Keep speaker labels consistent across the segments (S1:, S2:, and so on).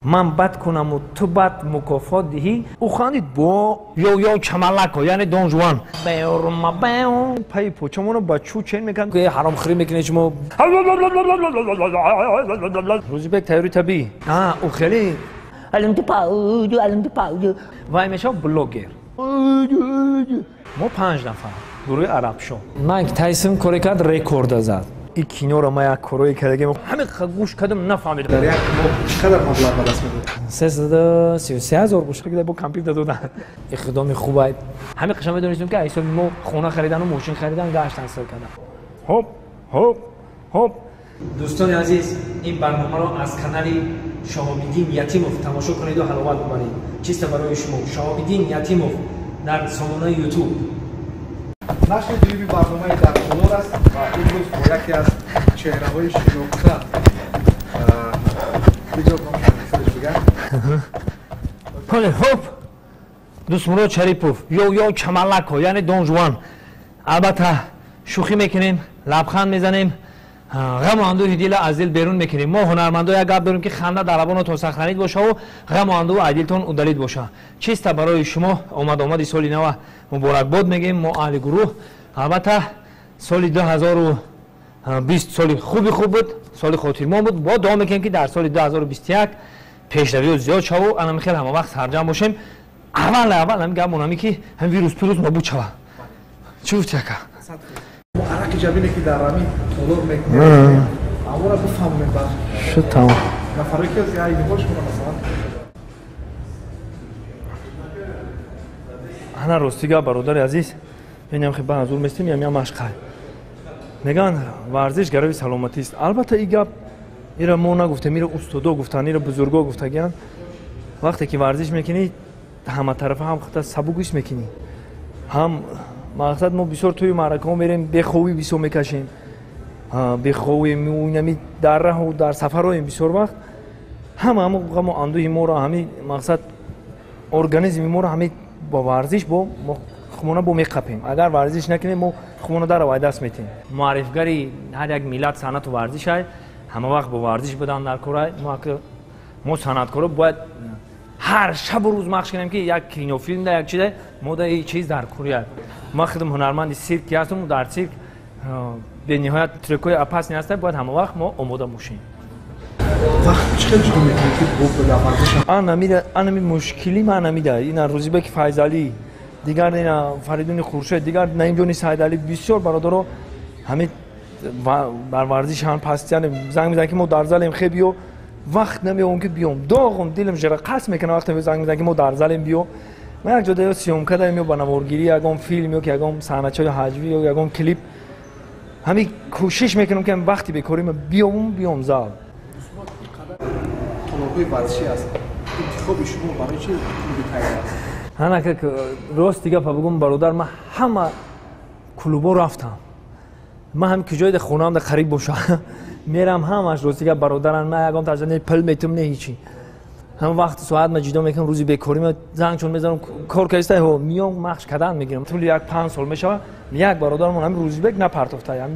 S1: من بد کنم و تو بد مکافات دهی. او خواندید با یا چملک یعنی دون جوان پای پوچمونو با چو چین میکنم که حرام خوری میکنه شما. روزبک تیاری طبیعی او خیلی الان تو پاودو وای میشه بلوگر. ما 5 نفر گروه عرب شو من تایسون کاری کرد رکورد زد. این کینو رو ما یک کروی کردیم همه گوش کردم نفهمیدم.
S2: در یک ماه چقدر مبلغ به دست می‌آورید؟
S1: 333,000 گوش که با کامپیوتر دادن. اقدامی خوبه. همه قشنگ می‌دونستیم که ایسا ما خونه خریدن و ماشین خریدن گشتن سر کردن. هوب دوستان عزیز این برنامه رو از کانال شهاب‌الدین یتیموف تماشا کنید و حلاوت ببرید. چیست برای شما شهاب‌الدین یتیموف در سالن یوتیوب.
S2: نشر دیوی برنامه در کلور است و این روز با یکی از چهره‌های شناخته ویدیو کنفرانسش بگم.
S1: بله خوب دوست مراد شریپوف یا چملک یعنی دون جوان. البته شوخی میکنیم لبخند میزنیم غم و اندوه دل از دل بیرون میکنیم. ما هنرمندا یک گپ داریم که خنده در لبان تو سخنید باشه و غم و اندوه از دلتون اودلید باشه. چیست برای شما آمد سال نو مبارکباد میگیم ما اهل گروه. البته سال 2020 سال خوب بود سال خاطرمان بود. با دعا میکنیم که در سال 2021 پیشروی زیاد شو و انا میخوام همه وقت سرجم باشیم. اول هم گپ مونمی که هم ویروس نابود شوه. چوف چکا
S2: عرق جبینه که در رمی کلور میکنه اما را بفهمیم بعد
S1: شد تمام
S2: نفرایی که از یه ایدهاش کنه مثلا
S1: انا رستیگا برادر عزیز ببینیم خیلی به حضور میستیم یا مشقه میگن ورزش گروی سلامتی است. البته این گپ ایرا ما نگفته میره استادا گفتن ایرا بزرگا گفتگن وقتی که ورزش میکنی همه طرف هم خودت سبوگیش میکنی هم مقصد ما بسیار توی معرکه ها میریم بخوابی بسیار میکشیم بخوابی میونیم در راه و در سفر هاییم بسیار وقت همه غم و اندوه ما را همین مقصد ارگانیسم ما را همین با ورزش با خمونه با میقپیم. اگر ورزش نکنیم ما خمونه در وای دست میتیم. معرفگری هر یک ملت صنعت و ورزش های همه وقت با ورزش بدن در کار. ما صنعتکارا باید هر شب و روز مخش کنیم که یک کینو فیلم در یک چیزه ما در یک چیز در کره. ما خودم هنرمند سیرکی هستم و در سیرک به نهایت ترکای اپس نیسته باید همه وقت ما آماده باشیم.
S2: وقت چقدر شما میکنید که بود به ورزش؟
S1: آن مشکلی من نمیده. این روزبک فیضعلی دیگر این فریدون خورشید دیگر نعیم جانی سعیدعلی بسیار برادرها همین بر ورزش هم پستیان زنگ میزنن که ما در زلیم خیلی و وقت نمیام که بیام داغم دلم جرا قصد میکنه وقتی زنگ میزنن که ما در زلیم بیو من یک جا سیوم کردم میو با نوارگیری یگام فیلم یا که یگام صحنه‌های حجوی یا یگام کلیپ همین کوشش میکنم که وقتی بکوریم بیام زال
S2: طلبای ورزشی است انتخاب شما برای چی می‌تایید؟
S1: انا که راست دیگه بگم برادر من همه کلوبا رفتم من هم که جای خونه‌ام در قریب باشه میرم همش راست دیگه برادران من یگام تجربه پل میتم نه هیچی هم وقت ساعت مجیدا میکنم روزی بکوریم زنگ چون میذارم کار کیسته ها میام مخش کردن میگیرم طول یک 5 سال میشه یک برادرمون هم روزی بک نپرتفته هم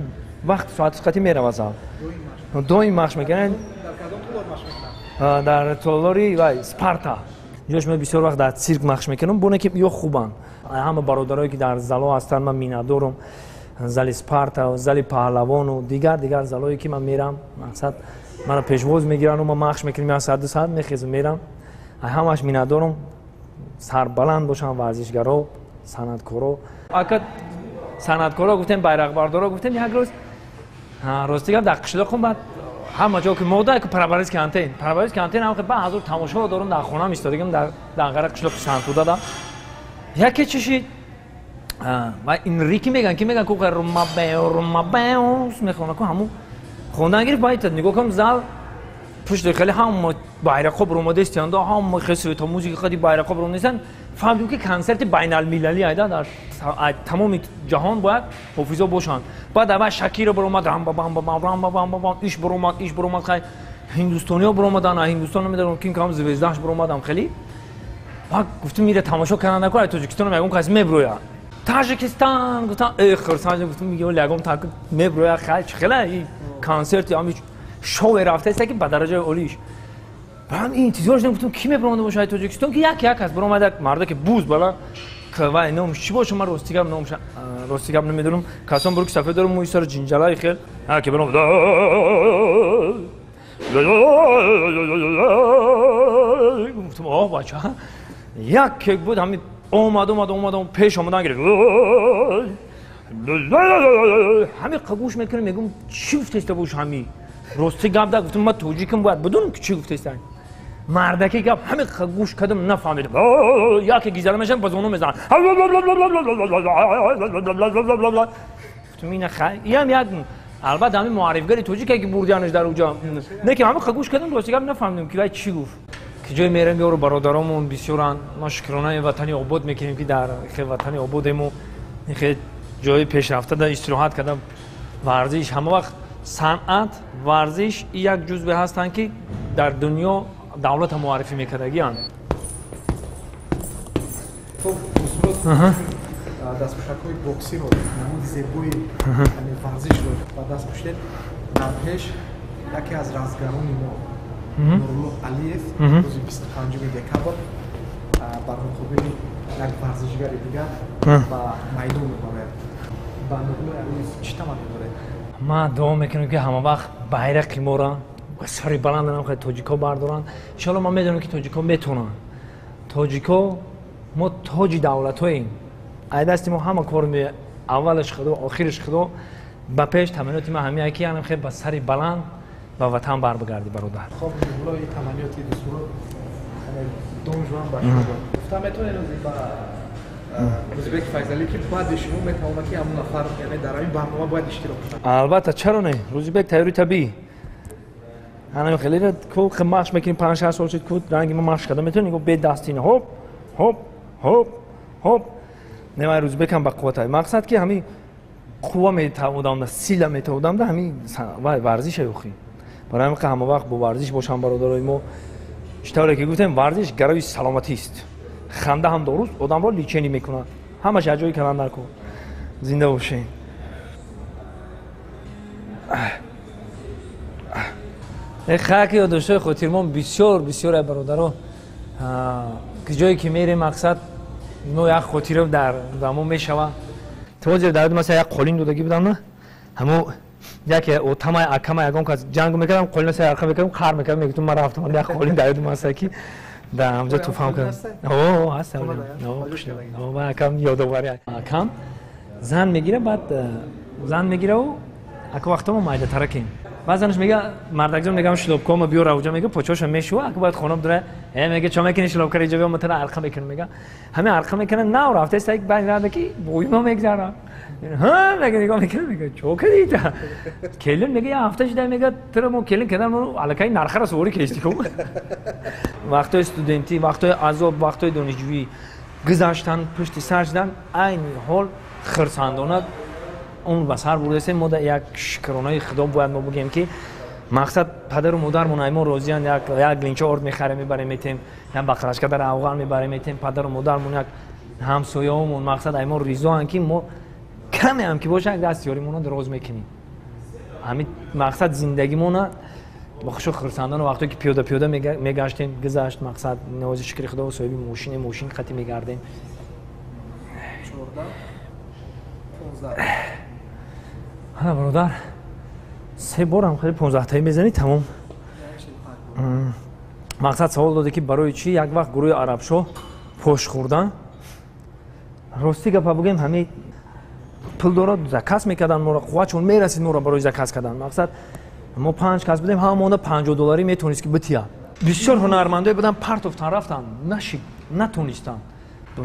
S1: وقت ساعت قتی میرم از دوی مخش میکنن در تولاری وای سپارتا یوش من بسیار وقت در سیرک مخش میکنم بونه که یا خوبن همه برادرایی که در زلا هستن من میندارم زل سپارتا و زل پهلوان و دیگر زلایی که من میرم مقصد من پیشواز میگیرن و ما مخش میکنیم یا ساعت 2 ساعت میخیزم میرم همش میندارم سر بلند باشم ورزشگرا صنعتکارا اگه صنعتکارا گفتم بیرق بردارا گفتم یک روز راستی گفتم در قشلا خون بعد همه جا که مودا که پرورش کانتین هم که بعد حضور تماشا دارم در خونه ایستادگم در غرق قشلا سنتو دادم یکی چیزی و این ریکی میگن که روما بیوس میخونه که همون خوندن گرفت باید نگاه کنم زل پشت خیلی هم بیرق بروما دستیان دا هم خسرو تا موزیک خودی بیرق بروما نیستن فهمیدم که کنسرت بین المللی ایده در تمام جهان باید حافظا باشن بعد اول شکیر بروما رام بام ایش بروما خیلی هندوستانیا بروما دان هندوستان نمیدونم کین کام زوزداش بروما دام خیلی بعد گفتم میره تماشا کردن نکنه تاجیکستان میگم کس مبرویا تاجیکستان گفتم خرسان گفتم میگم لگم تا مبرویا خیلی کنسرت یا شو رفته است که به درجه اولیش من انتظارش نگفتم کی میبرنده باشه تاجیکستان که یک هست برآمد مرده که بوز بالا وای نامش چی باشه من راستیگم نمیدونم کسان برو که صفحه داره موی سر جنجالای خیل ها که برام گفتم آه بچه یک کیک بود همین اومدم پیش آمدن گرفت همین قبوش میکنم میگم چی گفته باش همین راستی گپ ده گفتم من توجیکم باید بدونم که چی گفته است مردکی گپ همین گوش کردم نفهمیدم یا که گیزه میشن باز اونو میزنن گفتم این هم یک البته همین معرفگری توجیکی که بردیانش در اونجا نه که همین گوش کردم راستی گپ نفهمیدم که چی گفت که جای میرم یارو برادرامون بسیارن ما شکرانه وطنی آباد میکنیم که در وطنی آبادمون خیلی جای پیشرفته در استراحت کردم ورزش همه وقت صنعت ورزش یک جزء هستند که در دنیا دولت معرفی میکردگیان
S2: خب دستپوشک‌های بوکسی رو نمود زیبایی ورزش رو و دستپوشت در پیش یکی از رازگران ما نورالله علیف روز 25 دکبر برخوردی یک ورزشگر دیگر و میدان میبره و نورالله علیف چی تمام میبره؟
S1: ما دعا میکنم که همه وقت بیرق ما را سری بلند نمیخواد تاجیکا بردارن ان شاء الله ما میدونیم که تاجیکا میتونن تاجیکا ما تاج دولتاییم ای دستی ما همه کار می اولش خدا آخرش خدا با پیش تمرینات ما همین یکی هم خیلی با سری بلند به وطن بر بگردی برادر
S2: خب والله تمریناتی دستور دونجوان باشه گفتم میتونه با روزبک فیضلی که بعد شما میتونه که همون نفر یعنی در این برنامه باید اشتراک کنه
S1: البته چرا نه روزبک تیاری طبیعی انا خیلی کو مارش میکنیم 5 سال شد کو رنگ ما مارش کردم میتونی گفت به دستین هوب نه روزبک هم با قوت مقصد که همین قوا میتوادم سیل میتوادم ده همین ورزش یوخی برای همین همه وقت با ورزش باشم برادرای ما اشتباهی که گفتم ورزش برای سلامتی است خنده هم درست آدم رو لیچنی میکنه همش جایی کلام نکن زنده باشین خاکی و دوستای خاطرمان بسیار برادرها که جایی که میریم مقصد ما یک خاطره در ما میشوه توجه در مثلا یک قولین دودگی بودم نه همو یک اوتما اکما یگان که جنگ میکردم قولین سر ارخه میکردم خر میکردم میگفتم من رفتم یک قولین در مثلا کی در همونجا تو فهم کردم اوه هست اوه من کم یادآوری کم زن میگیره بعد زن میگیره و اکو وقتا ما مایده ترکیم بعضنش میگه مردکجان میگم شلوب کام بیار اونجا میگه پوچوش میشو اگه باید خونم داره میگه چما میکنی شلوب کاری جوی متن ارقام میکنه میگه همه ارقام میکنه نه رفته است یک بین راه کی بوی ما میگذاره ها میگه نگاه میکنه میگه چوکه دیتا کلن میگه هفته شده میگه تو مو کلن کردن مو الکی نرخه را سوری کشتی کو وقتای استودنتی وقتای عذاب وقتای دانشجویی گذاشتن پشت سرشدن عین حال خرساندونه اون بسر بوده ما در یک شکرانه خدا باید ما بگیم که مقصد پدر و مادرمون ایمون روزیان یک لینچه ارد میخره میبریم میتیم یا بقرشکه در افغان میبریم میتیم پدر و مادرمون یک همسایه‌مون مقصد ایمون ریزان که ما کمی هم که باشه یک دستیاریمون دراز میکنیم همین مقصد زندگیمون بخشو خرساندن وقتی که پیاده میگشتیم گذشت مقصد نوازی شکر خدا و صاحب ماشین خطی میگردیم
S2: 14
S1: ها برادر 3 بار هم خیلی 15 تایی میزنی تمام مقصد سوال داده که برای چی یک وقت گروه عربشو پشت خوردن راستی گپ بگیم همین پول داره زکات میکردن ما را قوت چون میرسید ما را برای زکات کردن مقصد ما 5 کس بودیم همون $50 میتونست که بتیا بسیار هنرمندای بودن پرتوفتن رفتن نتونستن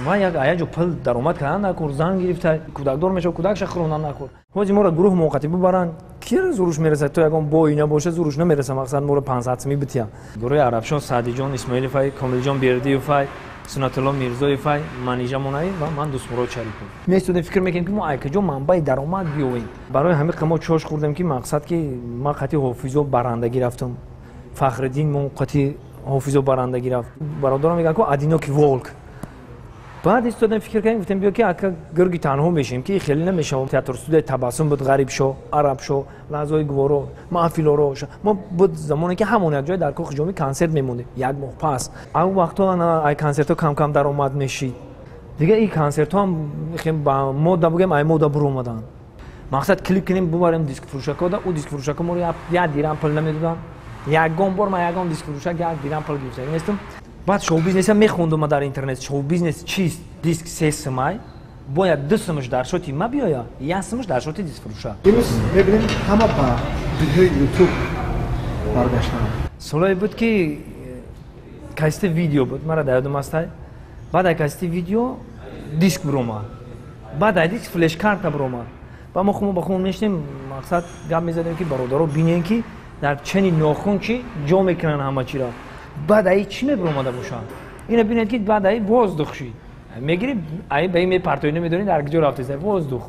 S1: و یک ایجو پل درآمد کردن نکرد زن گرفته کودکدار میشه کودکش خروندن نکرد حاجی ما را گروه موقتی ببرن کی زورش میرسه تو یگان با اینا باشه زورش نمیرسه مقصد ما را 500 می بتیا گروه عربشون سعدی جان اسماعیل فای کامل جان بیردی فای سنت الله میرزای فای منیجا مونای و من دوست مراد شریف میستودیم فکر میکنیم که ما ایکجو منبع درآمد بیویم برای همین قما چوش خوردم که مقصد که ما قطعی حافظ و برندگی رفتم فخرالدین من قطعی حافظ و برندگی رفت برادرم میگن که ادینوکی ولک بعد ایستادم فکر کردم گفتم بیا که اگه گرگی تنها بشیم که خیلی نمیشه تئاتر استودیو تبسم بود غریب شو عرب شو لحظای گوارو محفل رو ما بود زمانی که همون جای در کوخ جمعی کنسرت میمونیم یک ماه پس اون وقتا انا ای کنسرت ها کم کم در اومد میشید دیگه این کنسرت ها هم خیلی با مود بگم ای مود برو اومدن مقصد کلیپ کنیم ببریم دیسک فروشک ها او دیسک فروشک ما رو یا دیرم پول نمیدادن یگام بار ما یگام دیسک فروشک یا دیرم پول گرفتم نیستم بعد شو بیزنس هم میخوندم در اینترنت شو بیزنس چیست دیسک 3 سمای باید 2 سمش در شوتی ما بیایا یا سمش در شوتی دیسک فروشک
S2: امروز ببینیم همه با ویدیو یوتیوب برگشتن
S1: سوالای بود که کاست ویدیو بود مرا یادم است بعد کاست ویدیو دیسک بروما بعد دیسک فلش کارت بروما با ما خودمون با خودمون نشیم مقصد گپ می‌زدیم که برادرها ببینن که در چنین ناخون چی جا میکنن همه چی را بعد ای چی میبروماده باشن اینا ببینید که بعد ای وازدخ شید میگیری ای به این پرتوینه میدونید در کجا رفته وازدخ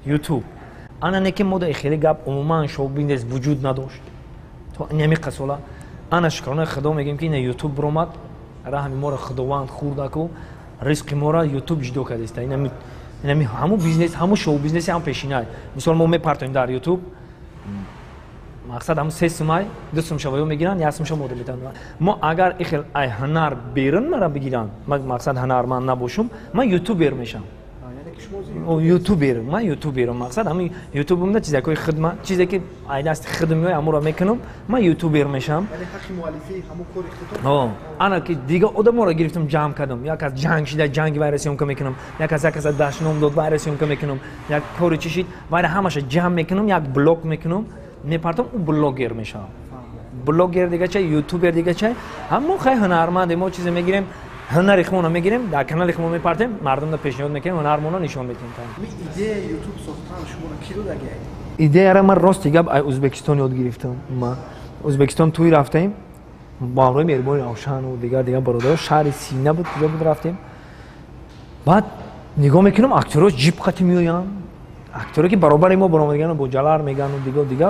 S1: یوتیوب انا نکه مود خیلی گپ عموما شو بیزنس وجود نداشت تو نمی قصولا انا شکرانه خدا میگیم که این یوتیوب برومد را همین ما را خداوند خورده کو ریسک ما را یوتیوب جدو کرده است اینا همو بیزنس همو شو بیزنس هم پیشینه مثلا ما میپرتویم در یوتیوب مقصد هم 3 سمای 2 سم شویو میگیرن یا سم شو مدل میتن ما اگر اخل ای هنر بیرون مرا بگیرن مقصد هنرمند نباشم من یوتیوبر میشم او یوتیوبر من یوتیوبرم مقصد همین یوتیوبم نه چیزی که خدمت چیزی که اینا است خدمت امور میکنم من یوتیوبر میشم
S2: یعنی حق مؤلفی همو کار اختتام
S1: انا که دیگه آدم را گرفتم جمع کردم یک از جنگ شده جنگ وایرسیون که میکنم یک از داشنم داد وایرسیون که میکنم یک کاری چی شد وای همش جمع میکنم یک بلاگ میکنم میپرتم اون بلاگر میشم بلاگر دیگه چه یوتیوبر دیگه چه همون خیلی هنرمند ما چیز میگیریم هنر خمون میگیریم در کانال خمون میپرتیم مردم رو پیشنهاد میکنیم هنرمون رو نشون میدیم
S2: ایده یوتیوب ساختن شما کی رو دگه
S1: ایده را من راست دیگه ازبکستان یاد گرفتم ما ازبکستان توی رفتیم با آقای مهربان روشن و دیگه برادر شهر سینه بود کجا بود رفتیم بعد نگاه میکنم اکتورها جیب قطی میآیند اکتورها که برابر ما برآمدگان با جلار میگن و دیگه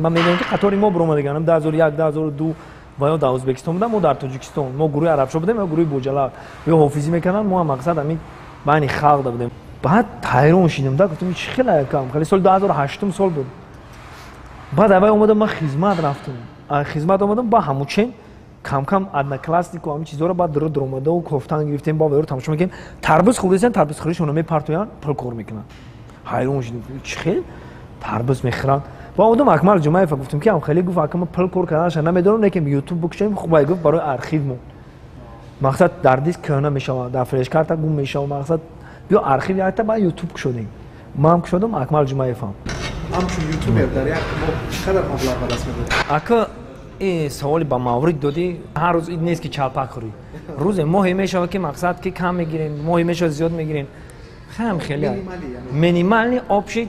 S1: من میگم که قطار ما برآمدگانم 2001 2002 و یا در ازبکستان بودم و در تاجیکستان ما گروه عرب شو بودیم و گروه بوجلار یا حافظی میکنن ما مقصد همین بین خلق بودیم بعد حیران شدم گفتم چه خیلی کم خیلی سال 2008 سال بود بعد اول اومدم من خدمت رفتم خدمت اومدم با هموچین کم کم ادنا کلاسیک و همین چیزا رو بعد در اومده و کفتن گرفتیم با ورو تماشا میکنیم تربوز خوردن تربوز خریشون رو میپرتوین پرکور میکنن حیران شدم چه خیلی تربوز میخرن با اونم اکمل جمعه گفتم که خیلی گفت اکمل پرکور کردنش نمیدونم نکیم یوتیوب بکشیم خوبه گفت برای ارشیو مقصد در دیسک کنه میشه در فلش کارت گم میشه مقصد بیا ارشیو یا با یوتیوب شدیم ما هم شدم اکمل جمعه فهم
S2: همچون یوتیوبر در یک چقدر مبلغ به دست میاد
S1: اگه این سوالی با مورد دادی هر روز این نیست که چالپاک خوری روز ماهی میشه که مقصد که کم میگیرین ماهی میشه زیاد میگیرین خیلی مینیمالی آبشی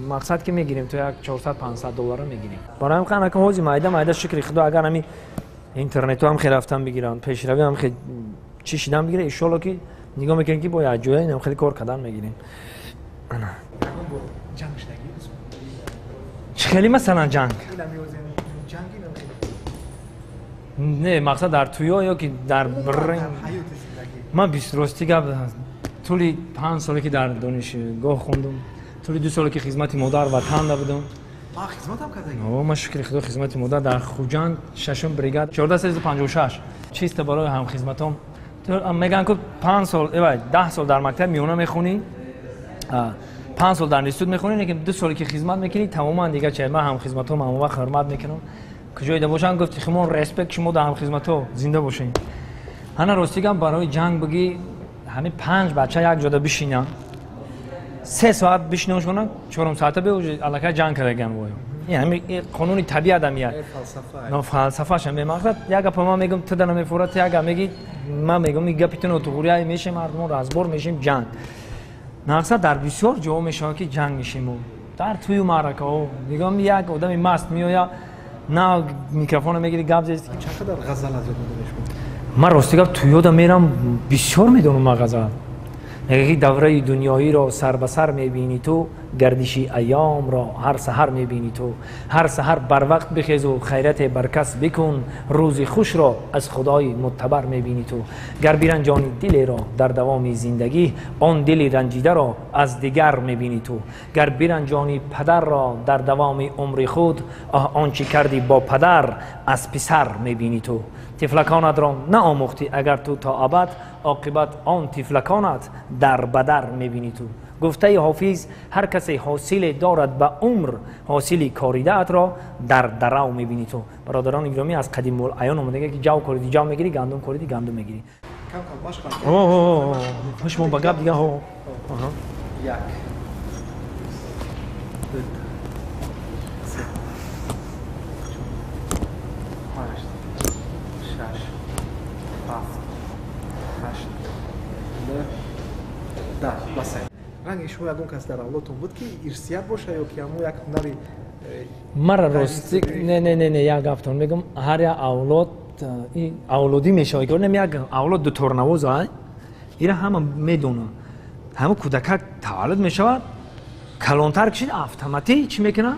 S1: مقصد که میگیریم تو یک 400 500 دلار میگیریم برای همین که حوزی مایده شکر خدا اگر همین اینترنت هم خیلی رفتن بگیرن پیشروی هم خیلی چی شدن بگیره ان شاء الله که نگاه میکنین که با جویا اینم خیلی کار کردن میگیریم انا خیلی مثلا جنگ نه مقصد در تویا یا که در برین من 20 راستی گپ طولی 5 سالی که در دانشگاه خوندم طولی 2 سالی که خدمت مادر وطن بودم
S2: ما خدمت هم کردم
S1: ما شکر خدا خدمت مادر در خوجند ششم بریگاد 1456 چیست برای هم خدمتام میگن که 5 سال 10 سال در مکتب میونه میخونی 5 سال در انستیتوت میخونی لیکن 2 سالی که خدمت میکنی تماما دیگه چه من هم خدمتام هم وقت حرمت میکنم کجای ده باشن گفتی شما ریسپکت شما در هم خدمتو زنده باشین انا راستیگم برای جنگ بگی همین 5 بچه یک جاده بشینن 3 ساعت بشینوش کنن 4 ساعت به علاقه جنگ کردن وای یعنی قانون طبیعت میاد نه فلسفه‌اش هم مقصد یک گپ ما میگم تو دنم میفورات یک میگی من میگم این گپیتون تو غوریای میشه مردم رو از بر میشیم جنگ مقصد در بسیار جا میشه که جنگ میشیم در توی معرکه ها میگم یک آدم مست میاد نه میکروفون میگیری گپ زدی
S2: چقدر غزل از یاد میدونش
S1: من راستی گفت تو یادم میرم بسیار میدونم من غزل میگه دوره دنیایی را سر به سر میبینی تو، گردش ایام را هر سحر میبینی تو. هر سحر بر وقت بخیز و خیرت بر کس بکن، روز خوش را از خدای معتبر میبینی تو. گر برنجانی دل را در دوام زندگی، آن دل رنجیده را از دیگر میبینی تو. گر برنجانی پدر را در دوام عمر خود، آنچه کردی با پدر از پسر میبینی تو. تفلکانت را نآموختی اگر تو تا ابد، عاقبت آن تفلکانت در بدر میبینی تو. گفته حافظ هر کسی حاصل دارد به عمر، حاصل کاریده ات را در درو میبینی تو. برادران گرامی، از قدیم الایام اومده که جو کاریدی جو میگیری، گندم کاریدی گندم میگیری.
S2: کم کم باش کن.
S1: خوش ما بگاب دیگه ها.
S2: یک دو سه هشت شش هفت هشت نه ده. بس رنگ شما یکون کس در اولادتون بود که ارثیت باشه یا که همون یک هنری
S1: مرا راستی نه یک گفتم میگم هر یک اولاد این اولادی میشه که نمی یک اولاد دو تورنواز های اینا همه میدونه همه کودک تولد میشه کلانتر کشید اتوماتیک چی میکنه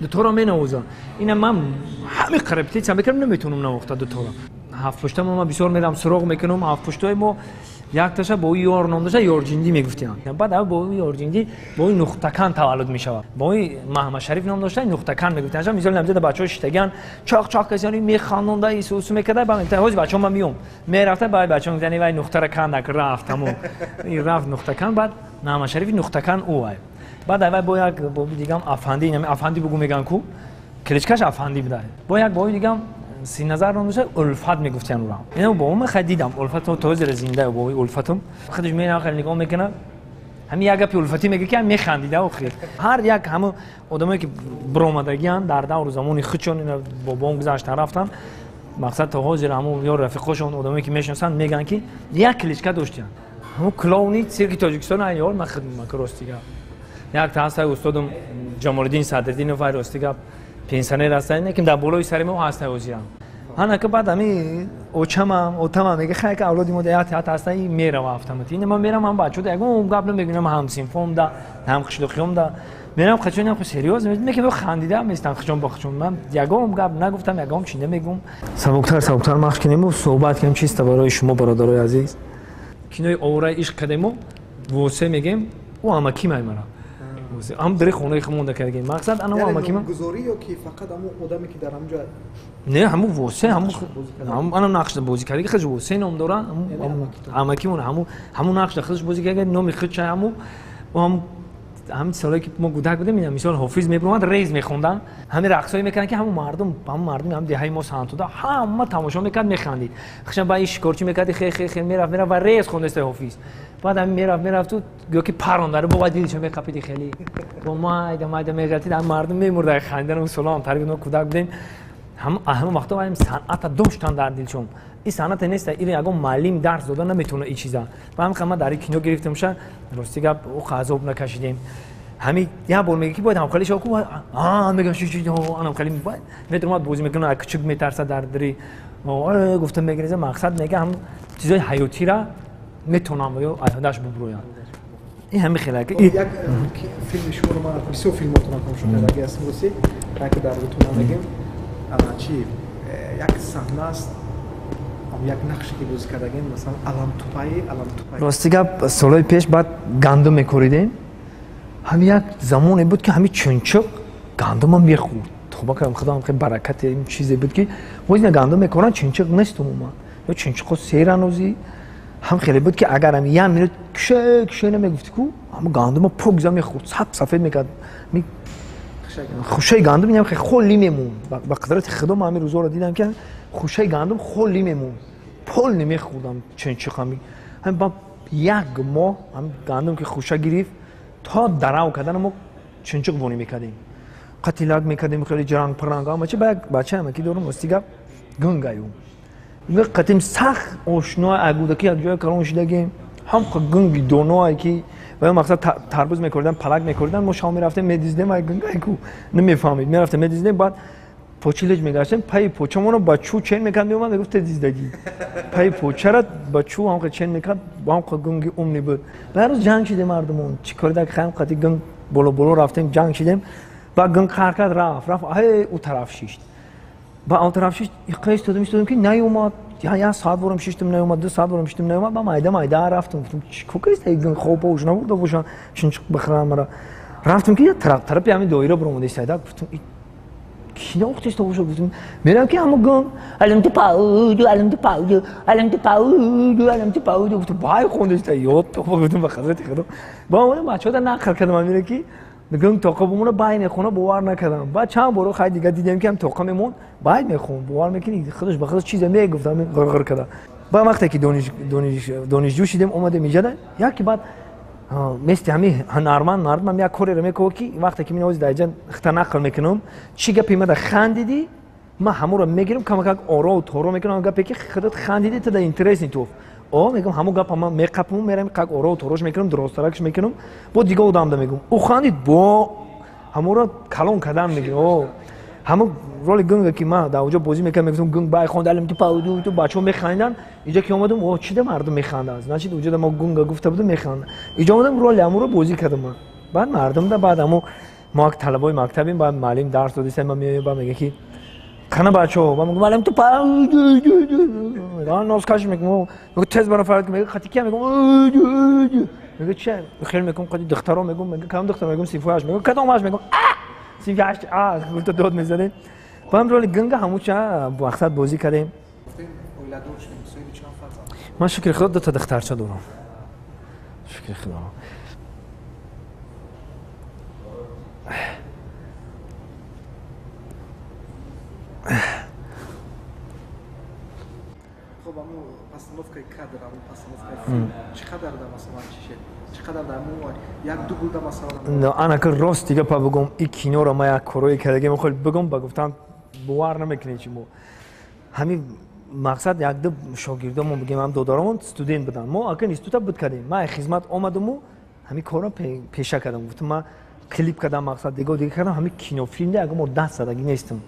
S1: دو تورا مینوزه. اینا من همه قربتی چم میکنم نمیتونم نوخته دو تورا. هفت پشت ما بسیار میرم سراغ میکنم. هفت پشتای ما یک تاشه با یار نام داشته یارجندی میگفتیم. بعد با یارجندی با نقطه‌کن تولد میشه. با محمد شریف نام داشته نقطه‌کن میگفتن. مثلا نمیده بچه‌ها شتگان چاق چاق کسانی میخواننده ایسوس میکرده. بعد انتهای بچه‌ها میام میرفته بعد بچه‌ها میگن وای نقطه کن نک رفتم. این رفت نقطه‌کن بعد محمد شریف نقطه‌کن او وای. بعد با یک با دیگه افندی افندی بگو میگن کو کلیچکش افندی بده. با یک با دیگه سی نظر رو میشه الفت میگفتن رو. اینو با اون خدیدم الفت تو توزر زنده با الفتم خودش میاد آخر نگاه میکنه همین یک گپ الفتی میگه که میخندیده و خیر هر یک همه آدمایی که برآمدگیان در دور زمانی خودشون اینا با بام گذاشتن رفتن مقصد تا حاضر همون یا رفیقشون آدمایی که میشناسن میگن که یک کلیچکا داشتن همون کلاونی سیرکی تاجیکستان ایال من خدمت راستیگه یک تا هست استادم جمال الدین صدرالدین و راستیگه پنسیونر هستن که در بالای سر ما هست وزیرم هانا که بعد می اوتام میگه خیلی که اولادی مدیات هستن میره و اتوماتیک من میرم من بچه‌ها دیگه قبل میگم هم سینفوم دا هم خشلخیوم دا میرم خچونم خو سریوز میگه خندیدم میستم خچون با خچون من یگام قبل نگفتم یگام چی نمیگم سبکتر مخش کنیم و صحبت کنیم چیست برای شما برادرای عزیز کینای اورای عشق کدیمو واسه میگم و اما کی میمونه هم در خونه خمونده کردیم مقصد انا و ماکیم
S2: گزاری یا کی فقط همون آدمی که در همونجا
S1: نه همون واسه هم انا نقش بازی کردی خیلی واسه نام داره همون همون نقش خودش بازی کرد نام خودش همون هم سالایی که ما کودک بودیم میگم مثلا حافظ میبرند ریز میخوندن همین رقصایی میکنن که همون مردم هم دههای ما سنتو دا همه تماشا میکرد میخندید خشم با این شکارچی میکردی خیلی میرفت و ریز خونده است حافظ بعد هم میرفت تو گویا که پران داره با دیدش میقپیدی خیلی با مایده میگرتی در مردم میمرد خندن و سلام طریق ما کودک بودیم هم وقتا وایم صنعت داشتن در دلشون این صنعت نیست این یگان معلم درس دادن نمیتونه این چیزا و هم خما در کینو گرفتیم شد راستی گپ او خازوب نکشیدیم همین یه بار میگه که باید همکاری شو کو میگم چی انا کلی باید میتونم بازی میکنم کوچک میترسه در دری گفتم میگریزه مقصد میگه هم چیزای حیاتی را میتونم یا داش ببرویم این همین خیلی که
S2: یک فیلم شما رو ما بسیار فیلماتون هم شده اگه اسم رسی که در بهتون میگم چی یک صحنه است یک نقشی که بازی کردیم مثلا علم توپایی
S1: راستی گپ سالهای پیش بعد گندم میکوریدیم همین یک زمانی بود که همین چنچق گندم هم میخورد توبه کردم خدا هم خیلی برکت این چیزی بود که وقتی گندم میکورن چنچق نیست ما یا چنچق سیرانوزی هم خیلی بود که اگر هم یه میره کشه نمیگفتی کو اما گندم پوگزا میخورد سفید میکرد خوشه گندم میگم خیلی خلی میمون با قدرت خدا من همین روزا رو دیدم که خوشه گندم خلی میمون پول نمیخوردم چنچق هم با یک ماه هم گندم که خوشه گرفت تا دراو کردن ما چنچق بونی میکردیم قتیلاک میکردیم خیلی جرانگ پرانگ ها بچه همه که دورم استیگا گنگایو میگه قتیم سخت آشنا اگودکی از جای کارون شدگیم هم گنگی دونایی که و مقصد تربوز میکردن پلک میکردن ما شام میرفتیم میدیدیم ای گنگای کو نمیفهمید میرفتیم میدیدیم بعد پوچیلج میگاشتم پای پوچمونو با چو چین میکرد میومد میگفت دیزدگی پای پوچرت با چو هم چین میکرد با هم گنگی عمری بود بعد جنگ شدیم مردمون چیکار دک خام قتی گنگ بالا رفتیم جنگ شدیم با گنگ خرکت رفت های او طرف شیشت با اون طرف شیشت قیس دادم که نیومد یا ساعت برم شیشتم نیومد 2 ساعت برم شیشتم نیومد با مایده رفتم گفتم چیکار است گنگ خوب باش نبود باشن چون بخرام مرا رفتم که طرف همین دایره برم دیسایدا گفتم کی وقتش تو شو گفتم میرم که همون گم الان تو پاودو گفتم وای خوندش تا یاد تو گفتم بخاطر خدا با اون بچه‌ها نقل کردم من میره کی میگم توقمون باین خونه باور نکردم بعد چند بار خیلی دیگه دیدم که هم توقممون باید میخون باور میکنی خودش به خودش چیزی میگفتم غرغر کرد با وقتی که دانشجو شدیم اومده میجدن یکی بعد مثل همین هنرمند مردم یک کاری رو میکنه که وقتی که می‌نویسم در جن اختر نقل میکنم چی گپی من خندیدی من همون رو میگیرم کم آرا و تورو میکنم گپی که خودت خندیدی تا در اینترس نیست او میگم همون گپ من میقپم میرم که آرا و توروش میکنم درست ترکش میکنم با دیگه اودام میگم او خندید با همون رو کلون کردن میگه او همون رول گنگ که ما در اونجا بازی میکنم میگم گنگ بای خوندالم تو پاودو تو بچه‌ها میخندن اینجا که اومدم او چی ده مردم میخندن از نشید اونجا ما گنگ گفته بودم میخندن اینجا اومدم رول همون رو بازی کردم من بعد مردم ده بعد همون ما طلبای مکتبیم بعد معلم درس دادیم من میگم میگه که خانه بچه‌ها من میگم معلم تو پاودو من نوسکاش میگم تز برای فرض میگه خاطی که میگم میگه چه خیلی میگم قدی دخترا میگم کدام دختر میگم سیفاش میگم کدامش میگم سیفاش گفت داد میزنه با هم رول گنگ همون چه وقت بازی کردیم من شکر خدا 2 تا دخترچه دارم شکر خدا
S2: خب امو постановкой кадр امو постановкой فیلم چقدر در مثلا چقدر در مو یک دو بوده مثلا
S1: نه انا که راست دیگه پا بگم این کینو رو ما یک کروی کردگی میخوام بگم با گفتم باور نمیکنی چی مو همین مقصد یک دو شاگردامون بگیم هم دادارمون استودنت بودن ما اگه اینستیتوت بود کردیم ما خدمت اومدم و همین کارا پیشه کردم گفتم ما کلیپ کردم مقصد دیگه کردم همین کینو فیلم ده اگه ما 10 سالگی نیستم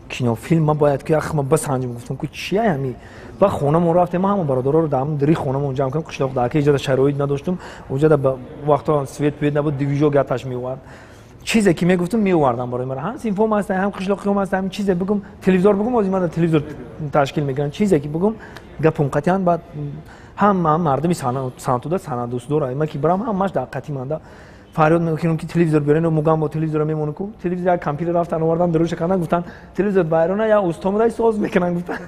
S1: کینو فیلم ما باید که اخ ما بس انجام گفتم که چیه همین با خونمون رفتیم ما هم برادرها رو دام دری خونمون جمع کردیم قشلاق داکی ایجاد شرایط نداشتم اونجا به وقتا سویت پید نبود دیویژو گاتاش میوارد چیزی که میگفتم میوردم برای من هم سینفوم هست هم قشلاقی هم هست هم چیزی بگم تلویزیون بگم از من تلویزیون تشکیل میکنن چیزی که بگم گپم قطعا بعد هم مردمی سانتو دا سانا دوست داره ما که برام همش دقتی مانده فریاد میکنم که تلویزیون بیارین و میگم با تلویزیون میمونه کو تلویزیون کامپیوتر رفتن آوردن دروش کردن گفتن تلویزیون بیرون یا استومرای ساز میکنن گفتن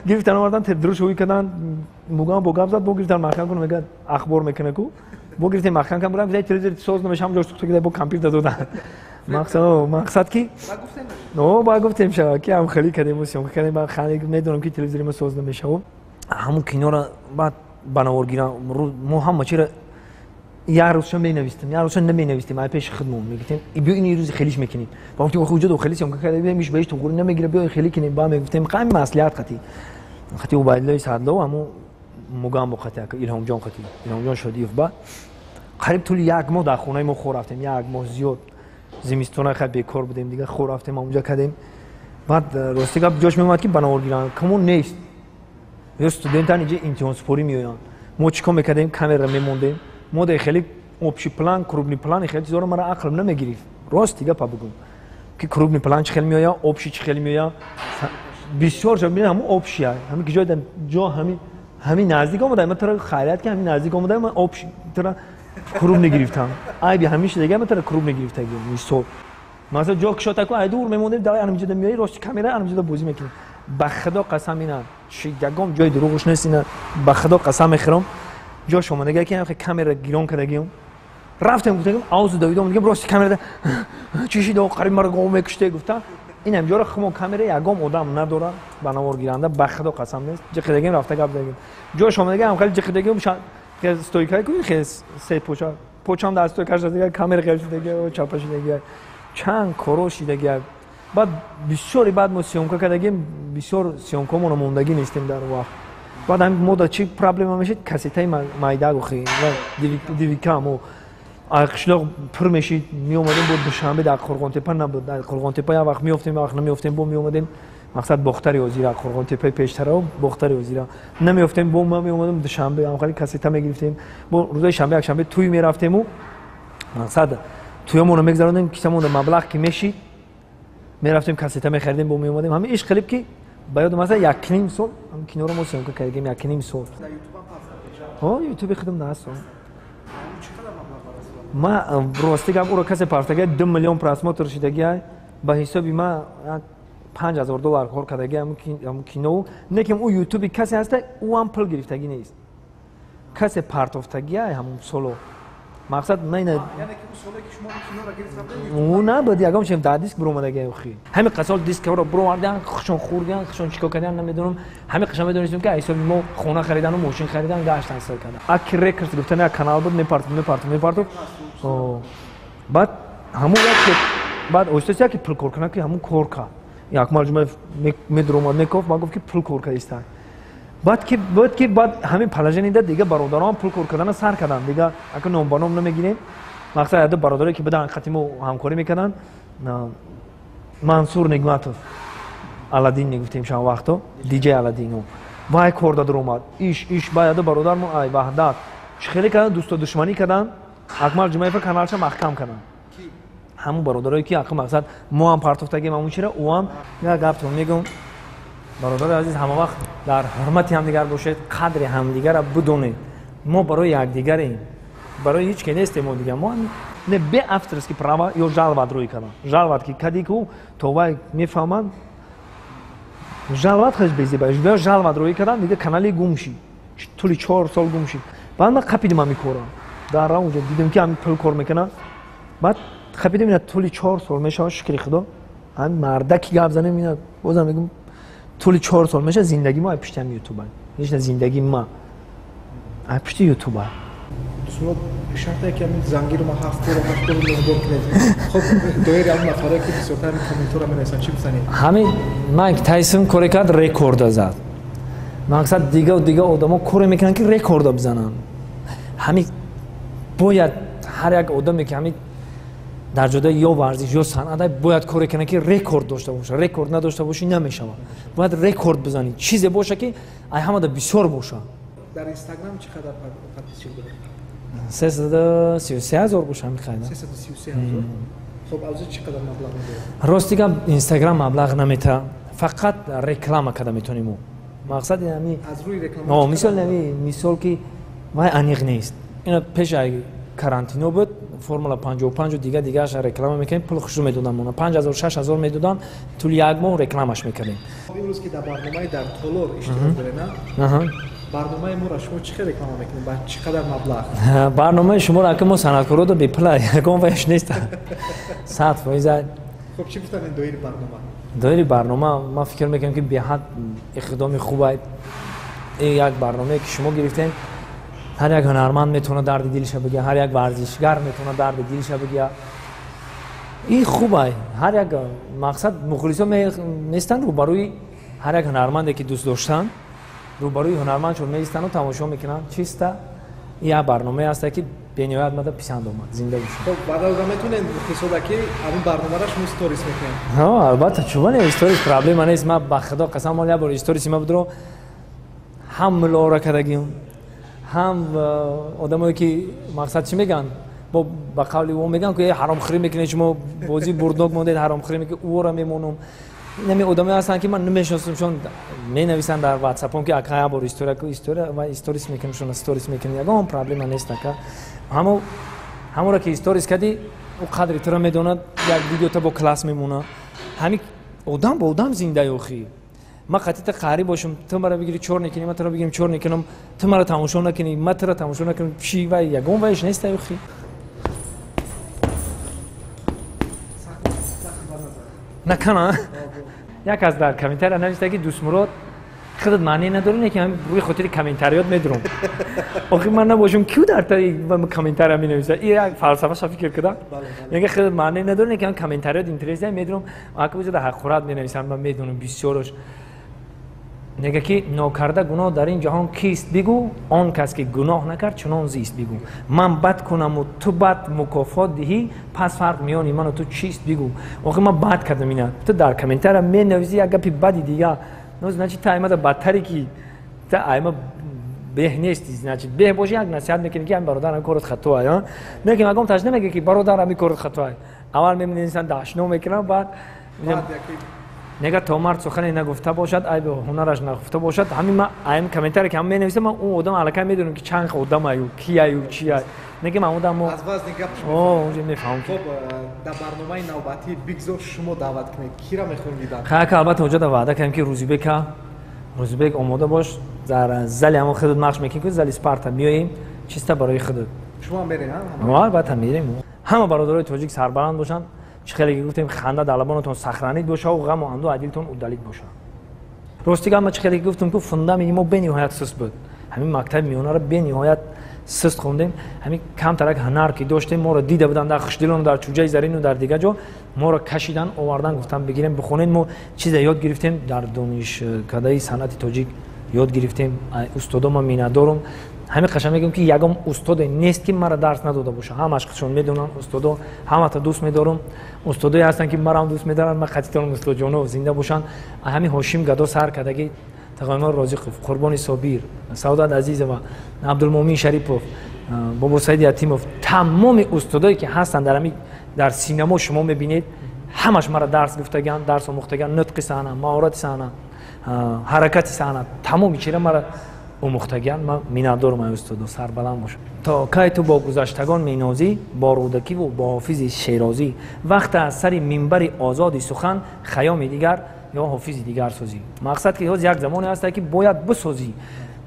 S1: گرفتن آوردن دروش هوی کردن میگم با گپ زد با گرفتن مخکن کنه میگه اخبار میکنه کو با گرفتن مخکن کم برام تلویزیون ساز نمیشه هم جوش تو که با کامپیوتر دادن مقصد کی نو با گفتم شما که هم خیلی کردیم موسیقی کردیم بعد خیلی میدونم که تلویزیون ساز نمیشه همون کینو را بعد بناور گیرم مو هم چرا یه روزشون بینویستم یه روزشون نمینویستیم ما پیش خدمون میگفتیم بیا این روز خیلیش میکنیم با وقتی خود جو خیلیش هم که میش بهش تو قرون نمیگیره بیا خیلی کنیم با میگفتیم قام مصلحت خطی و بعد سعدلو همو مقام خطی الهام جان خطی الهام جان شدیف با قریب طول یک ماه در خونه ما خور رفتیم یک ماه زیاد زمستون خیلی بیکار بودیم دیگه خور رفتیم اونجا کردیم بعد راستی گپ جاش میومد که بناور گیرن کمون نیست یا استودنتان اینجا امتحان سپاری میآیند ما چیکار میکردیم کامera میموندیم ما در خیلی общий پلان کروبنی پلان خیلی چیزا رو مرا عقل نمیگیری راست دیگه پا بگم که کروبنی پلان چه خیلی میآید общий چه خیلی میآید بسیار جا میبینم همون общий همین که جا همین نزدیک اومدم من ترا خیلیت که همین نزدیک اومدم من общий ترا کروب نگرفتم ای بی همیشه دیگه من ترا کروب نگرفتم میسو مثلا جا کشات کو ای دور میمونیم در همینجا میای راست کامera همینجا بازی میکنیم به خدا قسم اینا چی دگم جای دروغش نیست اینا به خدا قسم میخورم جا شما نگاه که کامera گیرون کردیم رفتم گفتم آوز دویدم میگم راست کامera چیشی دو قریب مرا گم میکشته گفتم این هم جورا خمو کامera یگام آدم نداره بناور گیرنده به خدا قسم نیست جه خدگیم رفته گپ زدیم جا شما نگاه خیلی جه خدگیم خیلی استویکای کوی خیلی سه پوچام دست تو کاش دیگه کامera خیلی دیگه و چاپش دیگه چند کروشی دیگه بعد بسیاری بعد ما سیونکا کردیم بسیار سیونکا مون موندگی نیستیم در وقت بعد هم مودا چی پرابلم میشه کاسیتای مایدا گوخی و دیویکام و قشلاق پر میشید می اومدیم بود دوشنبه در قرغانتپه نبود در قرغانتپه یا وقت میافتیم وقت نمیافتیم بو می اومدیم مقصد بختری وزیر قرغانتپه پیشتر و بختری وزیر نمیافتیم بو ما می اومدیم دوشنبه آخری کاستا میگرفتیم بو روز شنبه یک شنبه توی میرفتیم و مقصد تویمون رو میگذروندیم کیسمون مبلغ کی میشید میرفتیم کاستا میخریدیم بو می اومدیم همین ایش کلیپ کی باید مثلا یک نیم سال هم کینو رو موسیقی کردیم یک نیم سال یوتیوب خودم داشتم ما راستی گم او رو کسی پرسیده 2 میلیون پراسموتر شدگی به حسابی ما 5000 دلار کار کردگی هم کینو نکیم او یوتیوبی کسی هسته او هم پول گرفتگی نیست کسی پرتافتگی همون سولو مقصد نه یعنی که سولو که شما کینو را گرفتید او نه بود یگام شیم دا دیسک برو مدگی اخی همین قسال دیسک رو برو آوردن خشون خوردن خشون چیکار کردن نمیدونم همین قشنگ میدونستیم که حسابی ما خونه خریدن و ماشین خریدن گاشتن سر کردن اکی رکورد گفتن یک کانال بود میپارت بعد همون وقت بعد اوستاسی که پول کار کنه که همون کار کا یک مال میدروم میگفت ما گفت که پول کار کردیست بعد همین پلاژن ایده دیگه برادران پول کار کردن سر کردن دیگه اگه نام با نام نمیگیریم مقصد دو برادری که بدن ختمو همکاری میکردن منصور نگمتوف الادین میگفتیم شما وقتا دیجی الادینو وای کار داد اومد ایش باید برادرمون ای وحدت خیلی کردن دوست و دشمنی کردن اکمال جمعه کانالش محکم کردن همون برادرایی که اخم مقصد ما هم پرتافتگی همون چیره او هم یا گفتم میگم برادر عزیز همه وقت در حرمت همدیگر باشید قدر همدیگر را بدونید ما برای یکدیگریم برای هیچ کی نیستیم ما دیگه ما نه به авторски права یا жаловать روی کردن жаловать که کدی کو تو وای میفهمن жаловать خیلی بیزی باشه بیا жаловать روی کردن دیگه کانالی گم شی طولی 4 سال گم شی بعد من قپیدم همین کارا در راه اونجا دیدم که همین پول کار میکنن بعد قپیدم اینا طولی 4 سال میشه شکر خدا همین مردکی گپ زنه میاد بازم میگم طولی 4 سال میشه زندگی ما پشتم یوتیوب هیچ نه زندگی ما پشت یوتیوب
S2: شما شرطی که می زنگیر ما هفته رو هفته رو نگاه کنید خب دویر هم نفره که بسیارتر کامنتور هم میرسن چی بزنید
S1: همین من تایسون کاری کرد رکورد زد مقصد دیگه آدما کار میکنن که رکورد بزنن همین باید هر یک آدمی که همین در جدای یا ورزش یا صنعت باید کاری کنه که رکورد داشته باشه رکورد نداشته باشی نمیشه باید رکورد بزنی چیزی باشه که ای همه بسیار باشه
S2: در اینستاگرام چقدر پادکست دارید
S1: 333,000 باشه میخواد
S2: 333,000 خب از چقدر مبلغ میده
S1: راستی که اینستاگرام مبلغ نمیده فقط رکلام کرده میتونیم مقصد یعنی
S2: از روی رکلام
S1: مثال که وای انیق نیست اینا پیش کارانتینو بود فرمولا 55 دیگه اش رکلام میکنیم پول خوش میدادن مون 5000 6000 میدادن طول یک ماه رکلامش میکردیم
S2: امروز که در برنامه در تولور اشتراک داره نه برنامه ما را شما چقدر رکلام میکنید با چقدر مبلغ
S1: برنامه شما را که ما صنعتکارا دو بپلا یکم وش نیست 100%
S2: خب چی گفتن این
S1: دایره برنامه ما فکر میکنم که به حد اقدام خوبه این یک برنامه که شما گرفتین هر یک هنرمند میتونه درد دلش بگه هر یک ورزشگر میتونه درد دلش بگه این خوبه هر یک مقصد مخلصا نیستن روبروی هر یک هنرمندی که دوست داشتن روبروی هنرمندشون میستن و تماشا میکنن چیسته این برنامه هست که به نهایت مده پسند اومد زنده بشه
S2: خب بعد از میتونن حسابا که همین برنامه راش استوریز میکنن
S1: ها البته چون استوریز پرابلم نیست ما به خدا قسم مالی بر استوریز ما بدرو هم ملورا کردگیم هم آدمایی که مقصد چی میگن با قول او میگن که حرام خوری میکنه شما بازی بردوگ مونده حرام خوری میکنه او را میمونم نمی آدمی هستن که من نمیشناسم چون می نویسن در واتساپ هم که اکا بر استوری و استوریز میکنم شون استوریز میکنه یگام پرابلم نیست که همون را که استوریز کردی او قدری تو را میدوند یک ویدیو تا با کلاس میمونه همین آدم با آدم زنده یوخی ما قطعیت قاری باشم تو مرا بگیری چور نکنی من تو را بگیرم چور نکنم تو مرا تماشا نکنی من تو را تماشا نکنم چی و یگام وایش نیست یوخی نکنه یک از در کامنتر نوشته که دوست مراد خودت معنی نداره که من روی خاطر کامنتریات میدرم آخه من نباشم کیو در تا کامنتر می نویسه این یک فلسفه شو فکر کردم میگه خودت معنی نداره که من کامنتریات اینترنت میدرم آخه وجود حقارت می نویسم من میدونم بسیارش میگه که ناکرده گناه در این جهان کیست بگو، آن کس که گناه نکرد چنان زیست بگو. من بد کنم و تو بد مکافات دهی، پس فرق میان من و تو چیست بگو. آخه من بد کردم اینا، تو در کامنتر می نویسی اگه پی بدی دیگه نوز نچی تا ایمه بدتری که تا ایمه به نیستی، نچی به باشی یک نصیحت میکنی که این برادرم کارت خطا ها، میگم اگه تاش نمیگه که برادرم کارت خطا اول میبینی انسان داشنو میکنه بعد نگه تا مرد سخنی نگفته باشد ای به هنرش نگفته باشد. همین من ایم کامنتر که هم می‌نویسم من اون آدم الکی میدونم که چند آدم ایو کی ایو چی ای نگه من آدم
S2: از وزن گپ شما
S1: اونجا میفهمم.
S2: خب در برنامه نوبتی بگذار شما دعوت کنید کی را میخوندید؟
S1: خیلی البته اونجا در وعده کردیم که روزبک آماده باش در زل همون خودت مخش میکنی که زل اسپارتا میاییم چیستا برای خودت
S2: شما میرین
S1: ها؟ البته میریم. همه برادرای تاجیک سربلند باشن، چه خیلی گفتیم خنده در لبانتون سخرانید باشه و غم و اندو عدیلتون عدالت باشه. راستی ما چه خیلی گفتیم که فنده میگیم ما به نهایت سست بود. همین مکتب میونه رو به نهایت سست خوندیم. همین کم ترک هنر که داشتیم ما رو دیده بودن در خشدیلون و در چوجه زرین و در دیگه جا ما رو کشیدن آوردن گفتم بگیریم بخونید. ما چیز یاد گرفتیم در دانشکده صنعت تاجیک یاد گرفتیم. استادا ما میندارم همین قشنگ میگم که یگم استاد نیست که مرا درس نداده باشه، همشون میدونن استادا همه تا دوست میدارم. استادایی هستن که مرا هم دوست میدارن، من خاطرم استاد جانو زنده باشن. همین هاشم گدا سر کدگی تقریبا راضی قربانی صابیر سعادت عزیز و عبدالمومن شریفوف بابا سعید یتیموف تمام استادایی که هستن در سینما شما میبینید همش مرا درس گفتگان، درس آموختگان، نطق صحنه، مهارت صحنه، حرکت صحنه، تمام چیزا مرا آموختگان. من میندارم استاد سربلند باشه. تا کی تو با گذشتگان مینازی، با رودکی و با حافظ شیرازی، وقت از سر منبر آزادی سخن خیام دیگر یا حافظ دیگر سازی. مقصد که یک زمانی هست که باید بسازی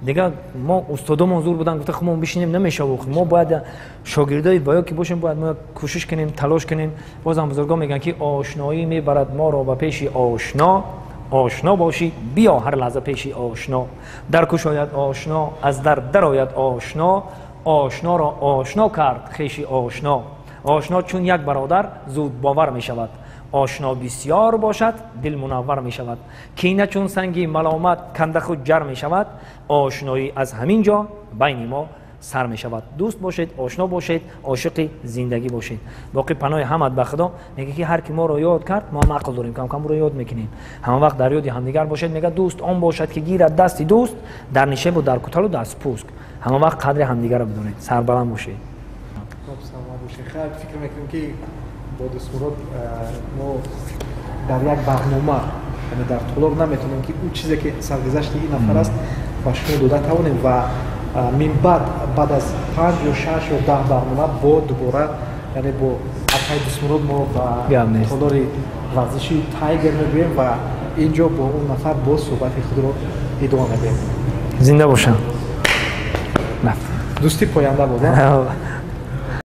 S1: دیگه. ما استادامون زور بودن گفت خب ما بشینیم نمیشه، ما باید شاگردای باید که باشیم، باید ما کوشش کنیم، تلاش کنیم. بازم بزرگان میگن که آشنایی میبرد ما را به پیش آشنا، آشنا باشی بیا هر لحظه پیش آشنا. در کشاید آشنا از در آید آشنا، آشنا را آشنا کرد خویش آشنا. آشنا چون یک برادر زود باور می شود، آشنا بسیار باشد دل منور می شود. کینه چون سنگی ملامت کنده خود جر می شود، آشنایی از همین جا بین ما سر می شود. دوست باشید، آشنا باشید، عاشق زندگی باشید. باقی پناه همت به خدا. میگه که هر کی ما رو یاد کرد ما هم عقل داریم، کم کم رو یاد میکنیم. همه وقت در یاد همدیگر باشید. میگه دوست آن باشد که گیرد دستی دوست، در نشیب و در کتل و در سپوسک. همه وقت قدر همدیگر رو بدونید، سربلند باشید.
S2: خب سلام باشید. خیلی فکر میکنم که با دوست مراد ما در یک برنامه یعنی در طولاب نمیتونیم که اون چیزی که سرگذشت این نفر است و شما داده توانیم و من بعد از 5 یا 6 یا 10 برنامه با دوباره یعنی با اتای دوست مراد ما با تالار ورزشی تایگر میگوییم و اینجا با اون نفر با صحبت خود رو ادامه میدیم.
S1: زنده باشم.
S2: دوستی پاینده بود.